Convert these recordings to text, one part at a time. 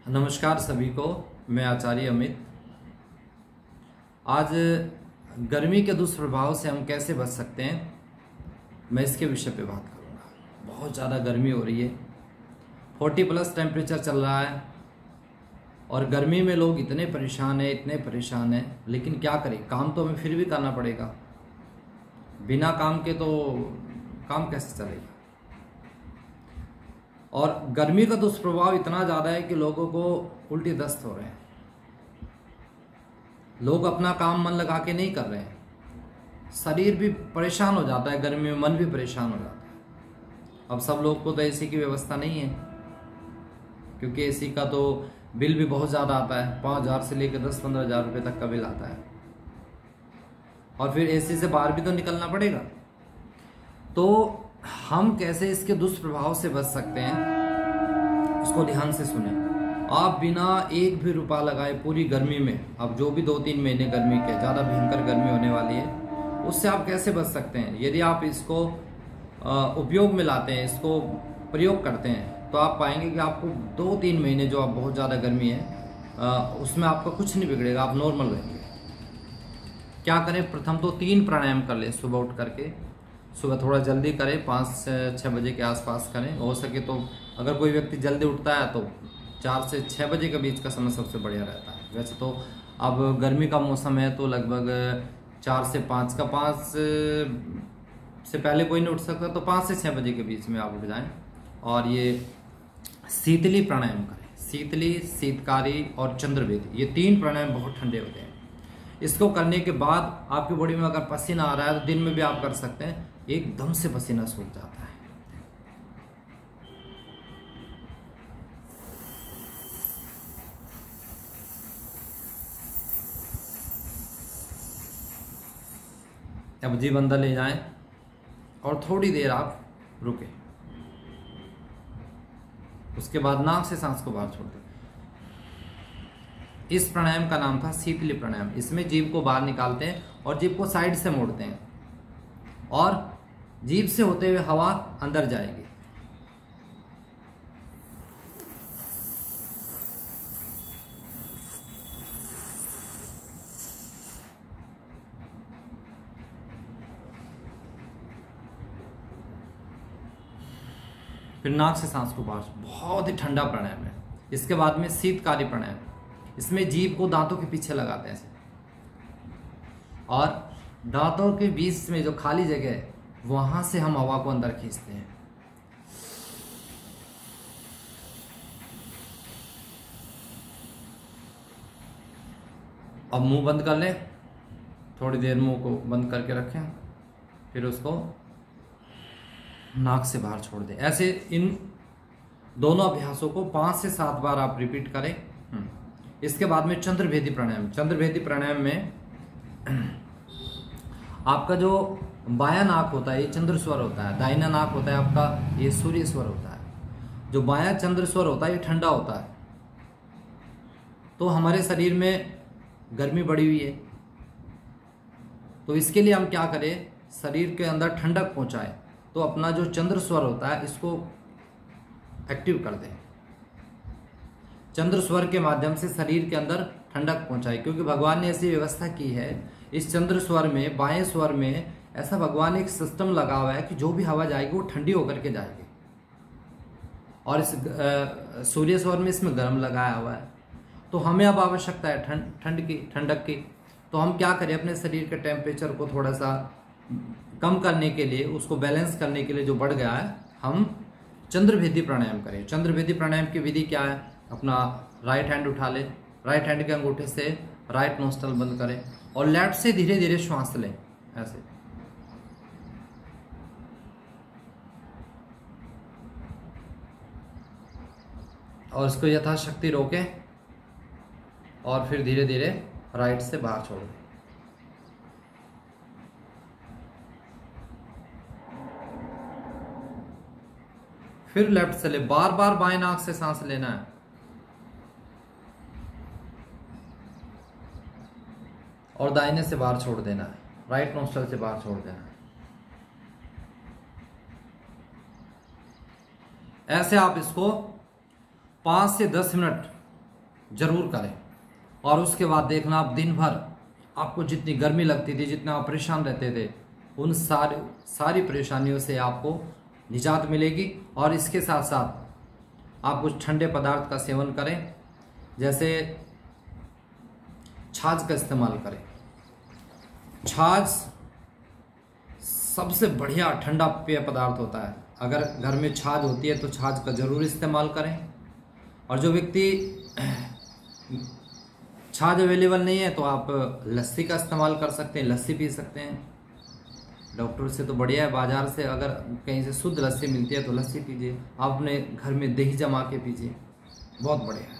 नमस्कार सभी को। मैं आचार्य अमित। आज गर्मी के दुष्प्रभाव से हम कैसे बच सकते हैं, मैं इसके विषय पे बात करूँगा। बहुत ज़्यादा गर्मी हो रही है, 40+ टेम्परेचर चल रहा है और गर्मी में लोग इतने परेशान हैं, लेकिन क्या करें, काम तो हमें फिर भी करना पड़ेगा। बिना काम के तो काम कैसे चलेगा। और गर्मी का दुष्प्रभाव इतना ज़्यादा है कि लोगों को उल्टी दस्त हो रहे हैं। लोग अपना काम मन लगा के नहीं कर रहे हैं, शरीर भी परेशान हो जाता है गर्मी में, मन भी परेशान हो जाता है। अब सब लोग को तो एसी की व्यवस्था नहीं है, क्योंकि एसी का तो बिल भी बहुत ज़्यादा आता है। 5,000 से लेकर 10-15 हज़ार रुपये तक का बिल आता है, और फिर एसी से बाहर भी तो निकलना पड़ेगा। तो हम कैसे इसके दुष्प्रभाव से बच सकते हैं, इसको ध्यान से सुने। आप बिना एक भी रुपया लगाए पूरी गर्मी में, अब जो भी 2-3 महीने गर्मी के, ज़्यादा भयंकर गर्मी होने वाली है, उससे आप कैसे बच सकते हैं। यदि आप इसको उपयोग में लाते हैं, इसको प्रयोग करते हैं, तो आप पाएंगे कि आपको 2-3 महीने जो आप बहुत ज़्यादा गर्मी है उसमें आपका कुछ नहीं बिगड़ेगा, आप नॉर्मल रहेंगे। क्या करें, प्रथम तो 3 प्राणायाम कर लें सुबह उठ करके। सुबह थोड़ा जल्दी करें, 5 से 6 बजे के आसपास करें। हो सके तो अगर कोई व्यक्ति जल्दी उठता है तो 4 से 6 बजे के बीच का समय सबसे बढ़िया रहता है। वैसे तो अब गर्मी का मौसम है तो लगभग 4 से 5 का, 5 से पहले कोई नहीं उठ सकता, तो 5 से 6 बजे के बीच में आप उठ जाएं। और ये शीतली प्राणायाम करें। शीतली, शीतकारी और चंद्रवेदी, ये 3 प्राणायाम बहुत ठंडे होते हैं। इसको करने के बाद आपकी बॉडी में अगर पसीना आ रहा है तो दिन में भी आप कर सकते हैं, एकदम से पसीना सूख जाता है। अब जीभ अंदर ले जाएं और थोड़ी देर आप रुके। उसके बाद नाक से सांस को बाहर छोड़ दें। इस प्राणायाम का नाम था शीतली प्राणायाम। इसमें जीभ को बाहर निकालते हैं और जीभ को साइड से मोड़ते हैं, और जीभ से होते हुए हवा अंदर जाएगी। फिर नाक से सांस को बाहर, बहुत ही ठंडा प्राणायाम है। इसके बाद में शीतकारी प्राणायाम, इसमें जीभ को दांतों के पीछे लगाते हैं ऐसे, और दांतों के बीच में जो खाली जगह है वहां से हम हवा को अंदर खींचते हैं। अब मुंह बंद कर लें, थोड़ी देर मुंह को बंद करके रखें, फिर उसको नाक से बाहर छोड़ दें। ऐसे इन दोनों अभ्यासों को 5 से 7 बार आप रिपीट करें। इसके बाद में चंद्रभेदी प्राणायाम। चंद्रभेदी प्राणायाम में आपका जो बायां नाक होता है ये चंद्र स्वर होता है, दाहिना नाक होता है आपका ये सूर्य स्वर होता है। जो बायां चंद्र स्वर होता है ये ठंडा होता है। तो हमारे शरीर में गर्मी बढ़ी हुई है, तो इसके लिए हम क्या करें, शरीर के अंदर ठंडक पहुंचाए, तो अपना जो चंद्र स्वर होता है इसको एक्टिव कर दें। चंद्र स्वर के माध्यम से शरीर के अंदर ठंडक पहुंचाए, क्योंकि भगवान ने ऐसी व्यवस्था की है। इस चंद्र स्वर में, बाएं स्वर में ऐसा भगवान ने एक सिस्टम लगा हुआ है कि जो भी हवा जाएगी वो ठंडी होकर के जाएगी। और इस सूर्य स्वर में इसमें गर्म लगाया हुआ है। तो हमें अब आवश्यकता है ठंडक की। तो हम क्या करें, अपने शरीर के टेम्परेचर को थोड़ा सा कम करने के लिए, उसको बैलेंस करने के लिए जो बढ़ गया है, हम चंद्रभेदी प्राणायाम करें। चंद्रभेदी प्राणायाम की विधि क्या है, अपना राइट हैंड उठा लें, राइट हैंड के अंगूठे से राइट नोस्ट्रल बंद करें और लेफ्ट से धीरे धीरे श्वास लें ऐसे। और इसको यथाशक्ति रोकें और फिर धीरे धीरे राइट से बाहर छोड़ दें। फिर लेफ्ट से ले, बार बार बाएं नाक से सांस लेना है। और दाहिने से बाहर छोड़ देना है, राइट नोस्ट्रल से बाहर छोड़ देना है। ऐसे आप इसको 5 से 10 मिनट जरूर करें। और उसके बाद देखना आप दिन भर आपको जितनी गर्मी लगती थी, जितना आप परेशान रहते थे, उन सारी परेशानियों से आपको निजात मिलेगी। और इसके साथ साथ आप कुछ ठंडे पदार्थ का सेवन करें, जैसे छाछ का इस्तेमाल करें। छाछ सबसे बढ़िया ठंडा पेय पदार्थ होता है। अगर घर में छाछ होती है तो छाछ का जरूर इस्तेमाल करें। और जो व्यक्ति छाछ अवेलेबल नहीं है तो आप लस्सी का इस्तेमाल कर सकते हैं, लस्सी पी सकते हैं। डॉक्टर से तो बढ़िया है, बाजार से अगर कहीं से शुद्ध लस्सी मिलती है तो लस्सी पीजिए। आप अपने घर में दही जमा के पीजिए, बहुत बढ़िया है।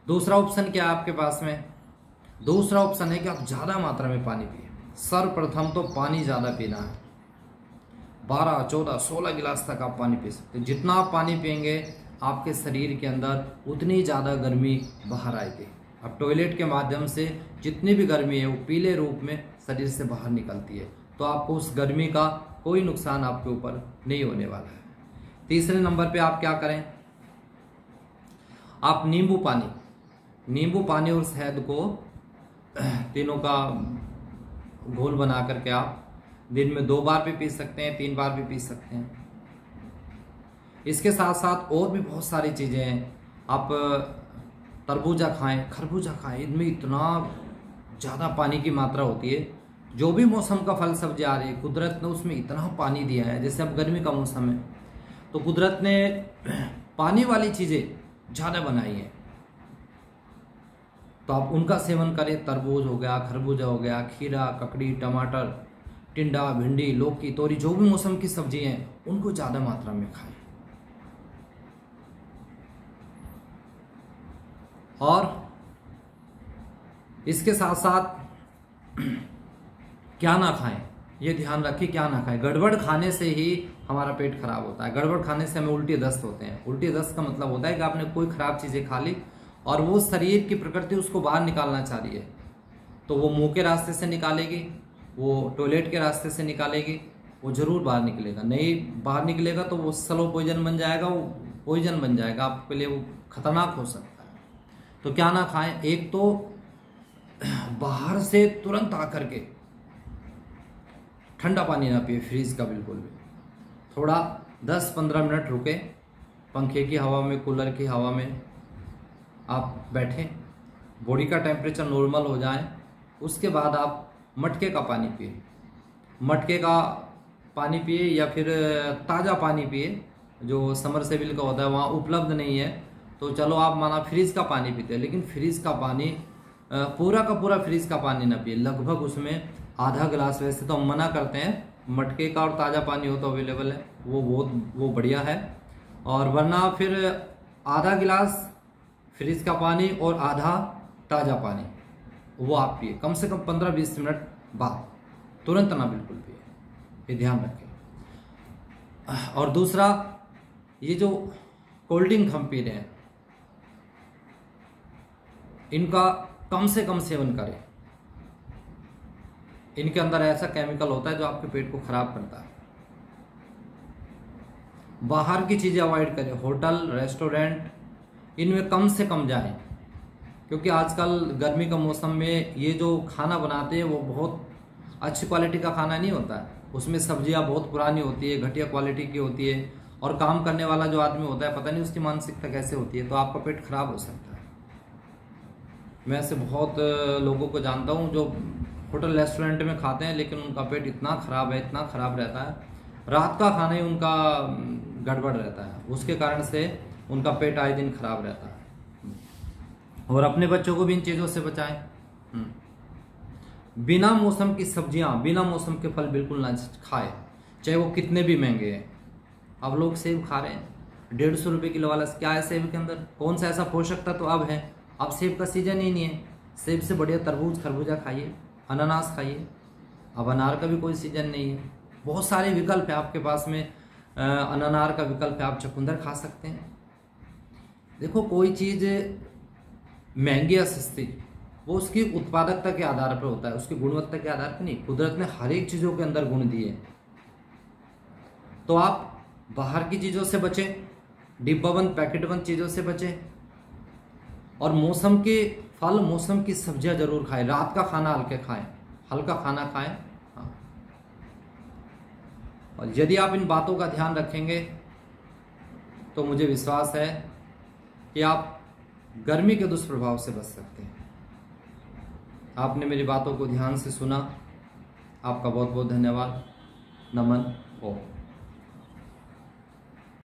दूसरा ऑप्शन क्या है आपके पास में? दूसरा ऑप्शन है कि आप ज़्यादा मात्रा में पानी पिए। सर्वप्रथम तो पानी ज़्यादा पीना है। 12, 14, 16 गिलास तक आप पानी पी सकते हैं। जितना आप पानी पिएंगे आपके शरीर के अंदर उतनी ज़्यादा गर्मी बाहर आएगी। अब टॉयलेट के माध्यम से जितनी भी गर्मी है वो पीले रूप में शरीर से बाहर निकलती है, तो आपको उस गर्मी का कोई नुकसान आपके ऊपर नहीं होने वाला है। तीसरे नंबर पे आप क्या करें? आप नींबू पानी और शहद को तीनों का घोल बना करके आप दिन में 2 बार भी पी सकते हैं, 3 बार भी पी सकते हैं। इसके साथ साथ और भी बहुत सारी चीज़ें हैं। आप तरबूजा खाएं, खरबूजा खाएं, इनमें इतना ज़्यादा पानी की मात्रा होती है। जो भी मौसम का फल सब्जी आ रही है, कुदरत ने उसमें इतना पानी दिया है। जैसे अब गर्मी का मौसम है तो कुदरत ने पानी वाली चीज़ें ज़्यादा बनाई हैं, तो आप उनका सेवन करें। तरबूज हो गया, खरबूजा हो गया, खीरा, ककड़ी, टमाटर, टिंडा, भिंडी, लौकी, तोरी, जो भी मौसम की सब्जी हैं उनको ज़्यादा मात्रा में खाएं। और इसके साथ साथ क्या ना खाएं, ये ध्यान रखें, क्या ना खाएं। गड़बड़ खाने से ही हमारा पेट खराब होता है। गड़बड़ खाने से हमें उल्टी दस्त होते हैं। उल्टी दस्त का मतलब होता है कि आपने कोई खराब चीज़ें खा ली और वो शरीर की प्रकृति उसको बाहर निकालना चाह रही है, तो वो मुंह के रास्ते से निकालेगी, वो टॉयलेट के रास्ते से निकालेगी, वो जरूर बाहर निकलेगा। नहीं बाहर निकलेगा तो वो स्लो पॉइजन बन जाएगा, वो पॉइजन बन जाएगा आपके लिए, वो खतरनाक हो सकता है। तो क्या ना खाएं? एक तो बाहर से तुरंत आकर के ठंडा पानी ना पिए, फ्रीज का बिल्कुल भी। थोड़ा 10-15 मिनट रुके, पंखे की हवा में, कूलर की हवा में आप बैठें, बॉडी का टेम्परेचर नॉर्मल हो जाए। उसके बाद आप मटके का पानी पिए। मटके का पानी पिए या फिर ताज़ा पानी पिए। जो समरसेबिल का होता है वहाँ उपलब्ध नहीं है तो चलो आप माना फ्रिज का पानी पीते हैं, लेकिन फ्रिज का पानी पूरा का पूरा फ्रिज का पानी ना पिए। लगभग उसमें आधा गिलास, वैसे तो हम मना करते हैं, मटके का और ताज़ा पानी हो तो अवेलेबल है वो बढ़िया है। और वरना फिर आधा गिलास फ्रिज का पानी और आधा ताज़ा पानी वो आप पिए, कम से कम 15-20 मिनट बाद, तुरंत ना बिल्कुल पिए, ये ध्यान रखें। और दूसरा, ये जो कोल्ड ड्रिंक हम पी रहे हैं इनका कम से कम सेवन करें। इनके अंदर ऐसा केमिकल होता है जो आपके पेट को खराब करता है। बाहर की चीज़ें अवॉइड करें। होटल, रेस्टोरेंट, इनमें कम से कम जाएं, क्योंकि आजकल गर्मी का मौसम में ये जो खाना बनाते हैं वो बहुत अच्छी क्वालिटी का खाना नहीं होता है। उसमें सब्जियां बहुत पुरानी होती है, घटिया क्वालिटी की होती है, और काम करने वाला जो आदमी होता है पता नहीं उसकी मानसिकता कैसे होती है, तो आपका पेट खराब हो सकता है। मैं ऐसे बहुत लोगों को जानता हूँ जो होटल रेस्टोरेंट में खाते हैं लेकिन उनका पेट इतना ख़राब है, इतना ख़राब रहता है, रात का खाना ही उनका गड़बड़ रहता है, उसके कारण से उनका पेट आए दिन खराब रहता है। और अपने बच्चों को भी इन चीज़ों से बचाएं। बिना मौसम की सब्जियां, बिना मौसम के फल बिल्कुल ना खाएं, चाहे वो कितने भी महंगे हैं। अब लोग सेब खा रहे हैं 150 रुपये किलो वाला, क्या है सेब के अंदर? कौन सा ऐसा पोषक तत्व अब है? अब सेब का सीजन ही नहीं है। सेब से बढ़िया तरबूज, खरबूजा खाइए, अनानास खाइए। अब अनार का भी कोई सीजन नहीं है। बहुत सारे विकल्प है आपके पास में। अनानार का विकल्प है, आप चुकंदर खा सकते हैं। देखो, कोई चीज़ महंगी या सस्ती वो उसकी उत्पादकता के आधार पर होता है, उसकी गुणवत्ता के आधार पर नहीं। कुदरत ने हर एक चीज़ों के अंदर गुण दिए। तो आप बाहर की चीज़ों से बचें, डिब्बाबंद पैकेटबंद चीज़ों से बचें। और मौसम के फल, मौसम की सब्जियां जरूर खाएं। रात का खाना हल्के खाएं, हल्का खाना खाएं। हाँ, और यदि आप इन बातों का ध्यान रखेंगे तो मुझे विश्वास है कि आप गर्मी के दुष्प्रभाव से बच सकते हैं। आपने मेरी बातों को ध्यान से सुना, आपका बहुत बहुत धन्यवाद। नमन। ओम।